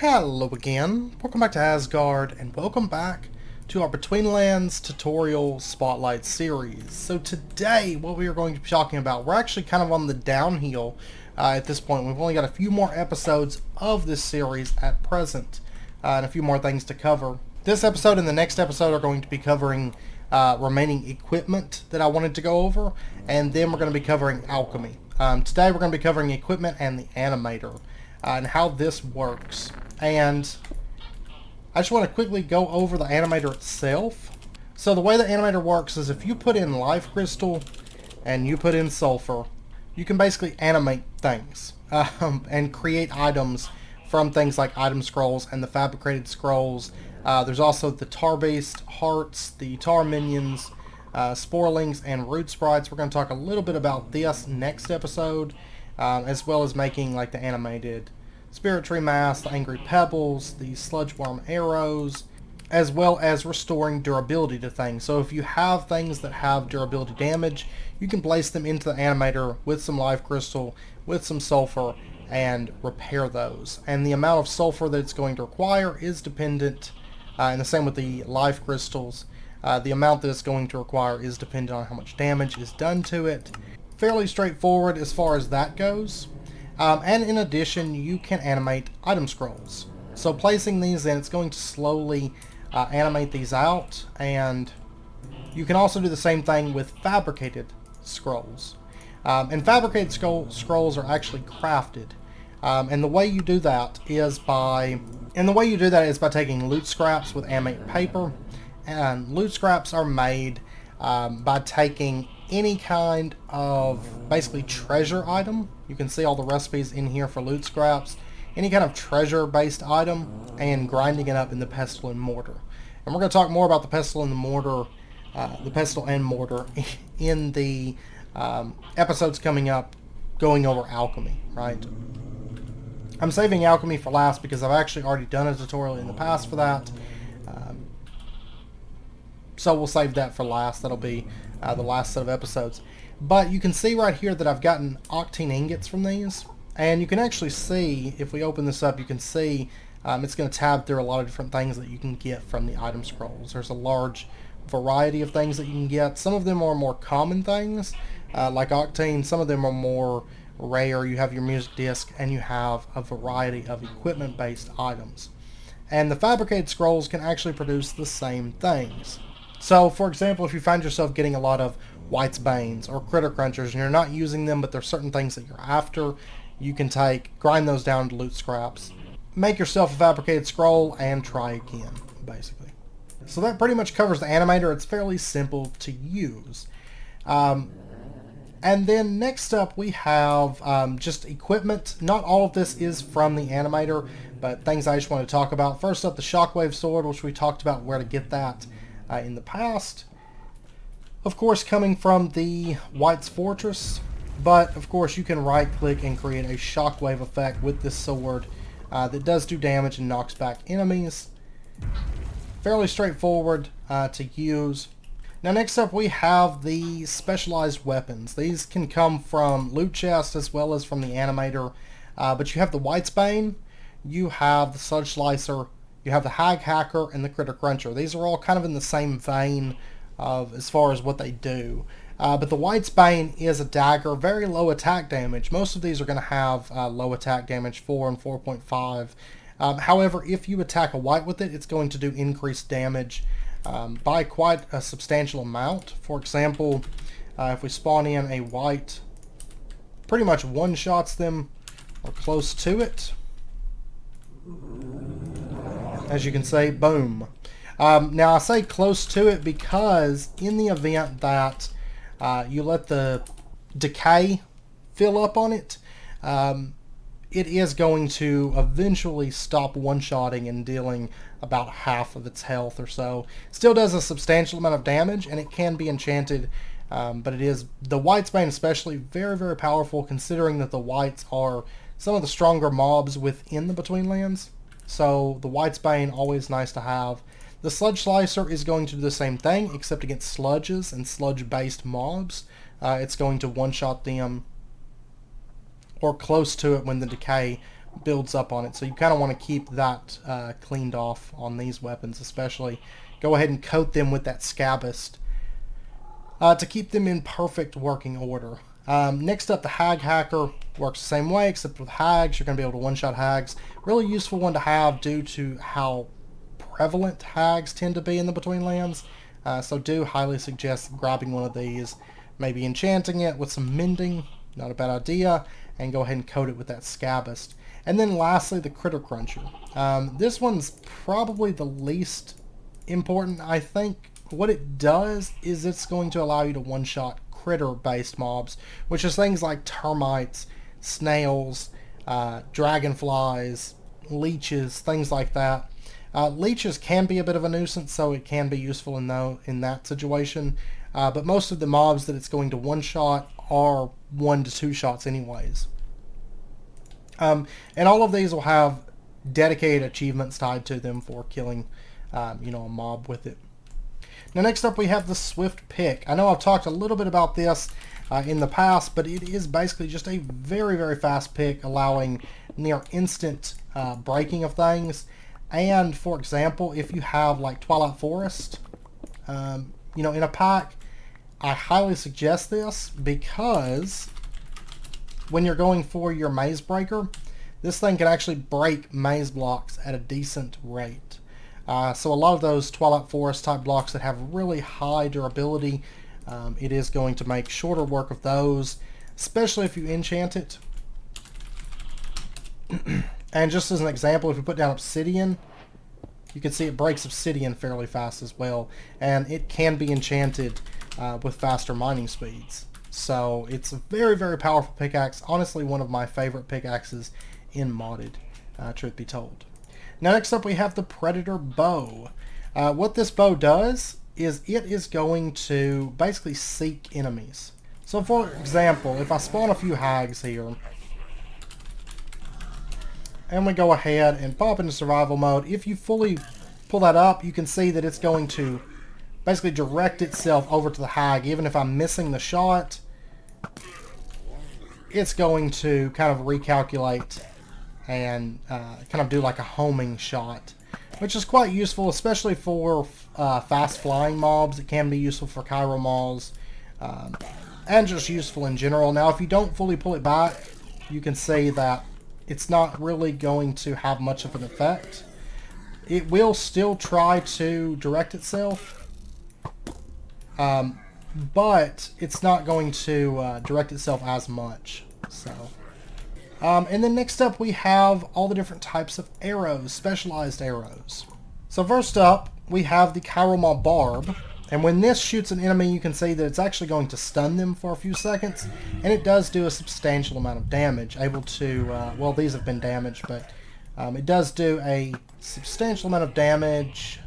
Hello again, welcome back to Asgard, and welcome back to our Betweenlands Tutorial Spotlight series. So today, what we are going to be talking about, we're actually kind of on the downhill at this point. We've only got a few more episodes of this series at present, and a few more things to cover. This episode and the next episode are going to be covering remaining equipment that I wanted to go over, and then we're going to be covering alchemy. Today we're going to be covering equipment and the animator, and how this works. And I just want to quickly go over the animator itself. So the way the animator works is if you put in life crystal and you put in sulfur, you can basically animate things and create items from things like item scrolls and the fabricated scrolls. There's also the tar beast, hearts, the tar minions, sporelings, and root sprites. We're going to talk a little bit about this next episode, as well as making like the animated spirit tree mass, the angry pebbles, the sludge worm arrows, as well as restoring durability to things. So if you have things that have durability damage, you can place them into the animator with some life crystal, with some sulfur, and repair those. And the amount of sulfur that it's going to require is dependent, and the same with the life crystals. The amount that it's going to require is dependent on how much damage is done to it. Fairly straightforward as far as that goes. And in addition, you can animate item scrolls. So placing these in, it's going to slowly animate these out, and you can also do the same thing with fabricated scrolls. And fabricated scrolls are actually crafted. And the way you do that is by taking loot scraps with animate paper. And loot scraps are made by taking any kind of basically treasure item. You can see all the recipes in here for loot scraps. Any kind of treasure based item and grinding it up in the pestle and mortar. And we're going to talk more about the pestle and the mortar, in the episodes coming up going over alchemy, right? I'm saving alchemy for last because I've actually already done a tutorial in the past for that. So we'll save that for last. That'll be the last set of episodes. But you can see right here that I've gotten octane ingots from these. And you can actually see, if we open this up, you can see it's going to tab through a lot of different things that you can get from the item scrolls. There's a large variety of things that you can get. Some of them are more common things, like octane. Some of them are more rare. You have your music disc, and you have a variety of equipment-based items. And the fabricated scrolls can actually produce the same things. So, for example, if you find yourself getting a lot of wight's banes or critter crunchers and you're not using them, but there's certain things that you're after, you can grind those down to loot scraps, make yourself a fabricated scroll, and try again, basically. So that pretty much covers the animator. It's fairly simple to use. And then next up we have just equipment. Not all of this is from the animator, but things I just want to talk about. First up, the shockwave sword, which we talked about where to get that in the past. Of course, coming from the Wight's Fortress, but of course you can right click and create a shockwave effect with this sword that does do damage and knocks back enemies. Fairly straightforward to use. Now next up we have the specialized weapons. These can come from loot chests as well as from the animator, but you have the Wight's Bane, you have the Sludge Slicer, you have the Hag Hacker, and the Critter Cruncher. These are all kind of in the same vein of as far as what they do. But the Wight's Bane is a dagger, very low attack damage. Most of these are going to have low attack damage, 4 and 4.5. However, if you attack a wight with it, it's going to do increased damage by quite a substantial amount. For example, if we spawn in a wight, pretty much one-shots them or close to it. As you can see, boom. Now I say close to it because in the event that you let the decay fill up on it, it is going to eventually stop one-shotting and dealing about half of its health or so. Still does a substantial amount of damage, and it can be enchanted, but it is, the Wight's Bane especially, very, very powerful, considering that the wights are some of the stronger mobs within the Betweenlands. So the Wight's Bane, always nice to have. The Sludge Slicer is going to do the same thing, except against sludges and sludge-based mobs. It's going to one-shot them or close to it when the decay builds up on it. So you kind of want to keep that cleaned off on these weapons especially. Go ahead and coat them with that Scabbist to keep them in perfect working order. Next up, the Hag Hacker works the same way, except with hags, you're going to be able to one-shot hags. Really useful one to have due to how prevalent hags tend to be in the Betweenlands. So do highly suggest grabbing one of these, maybe enchanting it with some mending, not a bad idea, and go ahead and coat it with that Scabbist. And then lastly, the Critter Cruncher. This one's probably the least important, I think. What it does is it's going to allow you to one-shot critter-based mobs, which is things like termites, snails, dragonflies, leeches, things like that. Leeches can be a bit of a nuisance, so it can be useful in that situation. But most of the mobs that it's going to one-shot are 1 to 2 shots anyways. And all of these will have dedicated achievements tied to them for killing a mob with it. Now next up we have the Swift Pick. I know I've talked a little bit about this in the past, but it is basically just a very, very fast pick, allowing near instant breaking of things. And for example, if you have like Twilight Forest, in a pack, I highly suggest this because when you're going for your maze breaker, this thing can actually break maze blocks at a decent rate. So a lot of those Twilight Forest type blocks that have really high durability, it is going to make shorter work of those, especially if you enchant it. And just as an example, if you put down Obsidian, you can see it breaks Obsidian fairly fast as well, and it can be enchanted with faster mining speeds. So it's a very, very powerful pickaxe. Honestly, one of my favorite pickaxes in modded, truth be told. Now next up we have the Predator Bow. What this bow does is it is going to basically seek enemies. So for example, if I spawn a few hags here, and we go ahead and pop into survival mode, if you fully pull that up, you can see that it's going to basically direct itself over to the hag. Even if I'm missing the shot, it's going to kind of recalculate and kind of do like a homing shot, which is quite useful, especially for fast flying mobs. It can be useful for Chiral Maws, and just useful in general. Now if you don't fully pull it back, you can see that it's not really going to have much of an effect. It will still try to direct itself, but it's not going to direct itself as much. So, and then next up we have all the different types of arrows, specialized arrows. So first up we have the Chiral Maw Barb, and when this shoots an enemy, you can see that it's actually going to stun them for a few seconds, and it does do a substantial amount of damage. Able to, well, these have been damaged, but it does do a substantial amount of damage,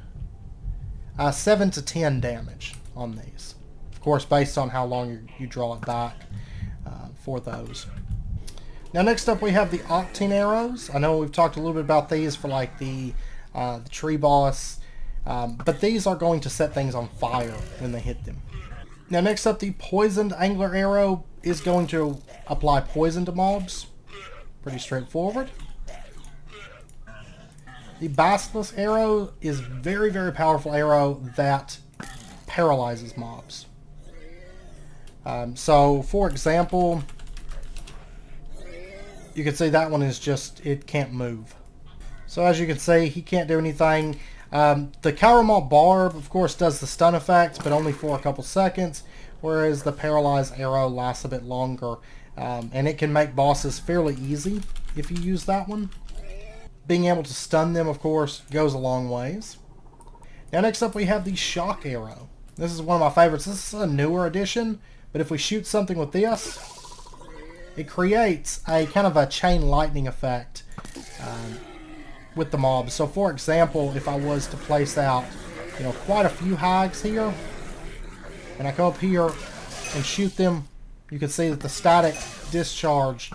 7 to 10 damage on these. Of course, based on how long you draw it back for those. Now next up we have the Octane arrows. I know we've talked a little bit about these for like the tree boss, but these are going to set things on fire when they hit them. Now next up, the Poisoned Angler Arrow is going to apply poison to mobs. Pretty straightforward. The Basilisk Arrow is very, very powerful arrow that paralyzes mobs. So for example, you can see that one is just, it can't move. So as you can see, he can't do anything. The Chiral Maw Barb, of course, does the stun effect, but only for a couple seconds, whereas the Paralyzed Arrow lasts a bit longer. And it can make bosses fairly easy if you use that one. Being able to stun them, of course, goes a long ways. Now next up we have the Shock Arrow. This is one of my favorites. This is a newer edition, but if we shoot something with this, it creates a kind of a chain lightning effect with the mobs. So for example, if I was to place out, quite a few hags here, and I come up here and shoot them, you can see that the static discharge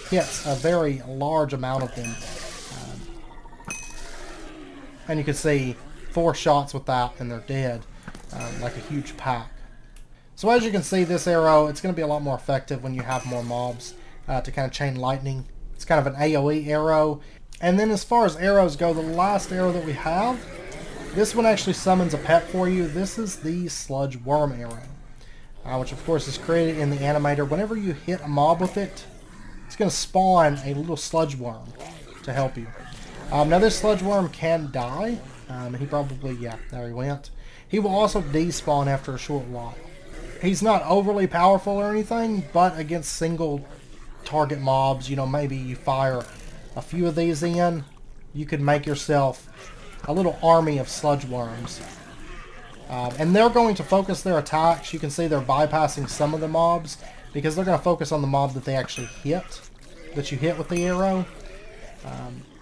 hits a very large amount of them. And you can see 4 shots with that and they're dead, like a huge pack. So as you can see, this arrow, it's going to be a lot more effective when you have more mobs to kind of chain lightning It's kind of an AoE arrow. And then as far as arrows go, the last arrow that we have, this one actually summons a pet for you. This is the sludge worm arrow, which of course is created in the Animator. Whenever you hit a mob with it, it's going to spawn a little sludge worm to help you. Now this sludge worm can die. He probably, yeah, there he went. He will also despawn after a short while. He's not overly powerful or anything, but against single target mobs, you know, maybe you fire a few of these in, you could make yourself a little army of sludge worms. And they're going to focus their attacks. You can see they're bypassing some of the mobs because they're going to focus on the mob that they actually hit, that you hit with the arrow,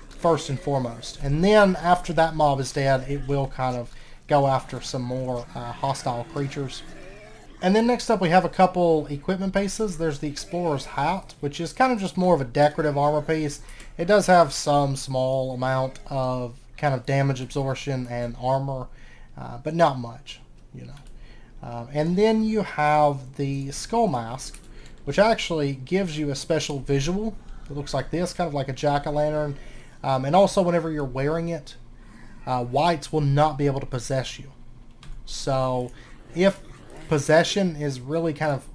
first and foremost. And then after that mob is dead, it will kind of go after some more hostile creatures. And then next up we have a couple equipment pieces. There's the Explorer's Hat, which is kind of just more of a decorative armor piece. It does have some small amount of kind of damage absorption and armor, but not much, you know. And then you have the Skull Mask, which actually gives you a special visual. It looks like this, kind of like a jack-o'-lantern. And also whenever you're wearing it, wights will not be able to possess you. So if possession is really kind of,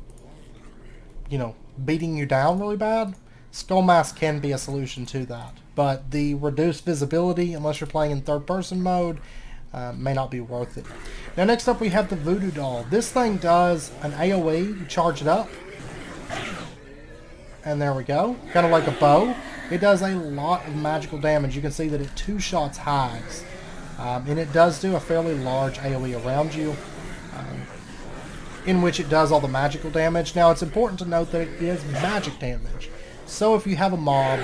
you know, beating you down really bad, Skull Mask can be a solution to that. But the reduced visibility, unless you're playing in third-person mode, may not be worth it. Now next up we have the Voodoo Doll. This thing does an AoE. You charge it up, and there we go. Kind of like a bow. It does a lot of magical damage. You can see that it two-shots hags. And it does do a fairly large AoE around you, in which it does all the magical damage. Now it's important to note that it is magic damage. So if you have a mob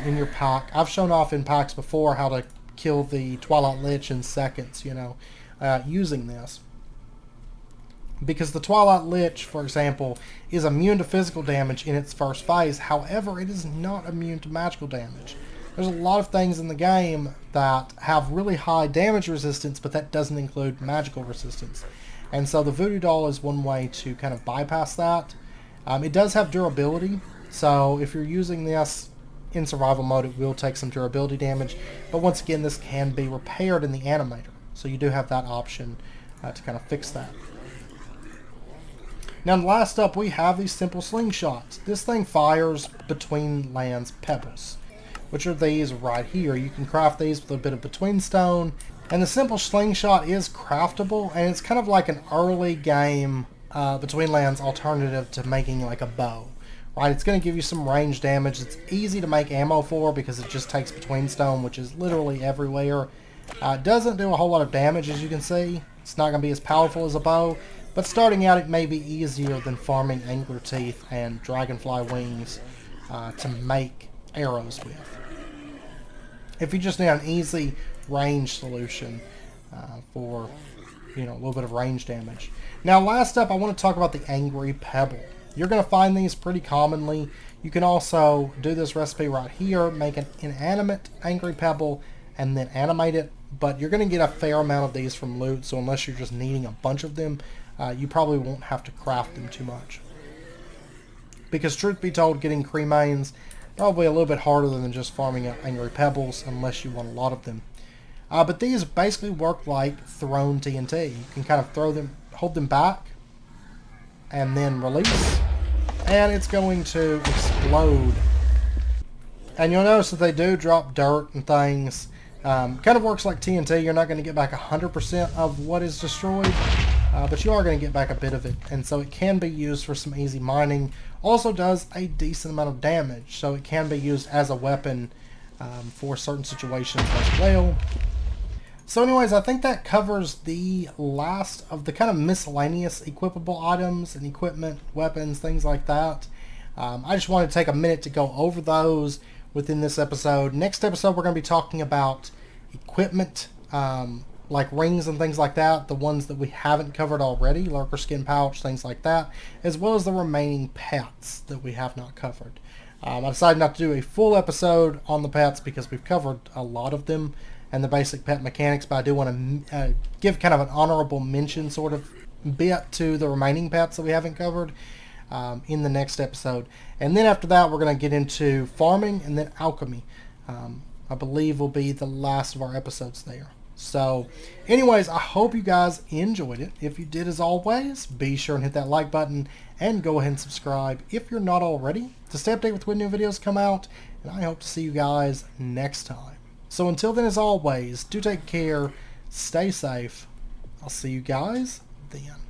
in your pack, I've shown off in packs before how to kill the Twilight Lich in seconds, you know, using this. Because the Twilight Lich, for example, is immune to physical damage in its first phase. However, it is not immune to magical damage. There's a lot of things in the game that have really high damage resistance, but that doesn't include magical resistance. And so the Voodoo Doll is one way to kind of bypass that. It does have durability, so if you're using this in survival mode, it will take some durability damage. But once again, this can be repaired in the Animator, so you do have that option to kind of fix that. Now last up, we have these simple slingshots. This thing fires Betweenlands pebbles, which are these right here. You can craft these with a bit of between stone. And the simple slingshot is craftable, and it's kind of like an early game Betweenlands alternative to making like a bow. Right? It's going to give you some range damage. It's easy to make ammo for because it just takes between stone, which is literally everywhere. It doesn't do a whole lot of damage, as you can see. It's not going to be as powerful as a bow, but starting out it may be easier than farming angler teeth and dragonfly wings to make arrows with. If you just need an easy range solution for, you know, a little bit of range damage. Now last up, I want to talk about the Angry Pebble. You're going to find these pretty commonly. You can also do this recipe right here, make an inanimate Angry Pebble and then animate it, but you're going to get a fair amount of these from loot, so unless you're just needing a bunch of them, you probably won't have to craft them too much. Because truth be told, getting cremains probably a little bit harder than just farming up Angry Pebbles unless you want a lot of them. But these basically work like thrown TNT. You can kind of throw them, hold them back, and then release, and it's going to explode. And you'll notice that they do drop dirt and things. Kind of works like TNT. You're not going to get back 100% of what is destroyed, but you are going to get back a bit of it, and so it can be used for some easy mining. Also does a decent amount of damage, so it can be used as a weapon for certain situations as well. So anyways, I think that covers the last of the kind of miscellaneous equipable items and equipment, weapons, things like that. I just wanted to take a minute to go over those within this episode. Next episode, we're going to be talking about equipment, like rings and things like that, the ones that we haven't covered already, lurker skin pouch, things like that, as well as the remaining pets that we have not covered. I decided not to do a full episode on the pets because we've covered a lot of them and the basic pet mechanics, but I do want to give kind of an honorable mention sort of bit to the remaining pets that we haven't covered. in the next episode. And then after that, we're going to get into farming and then alchemy. I believe will be the last of our episodes there. So anyways, I hope you guys enjoyed it. If you did, as always, be sure and hit that like button and go ahead and subscribe if you're not already to stay updated with when new videos come out. And I hope to see you guys next time. So until then, as always, do take care, stay safe. I'll see you guys then.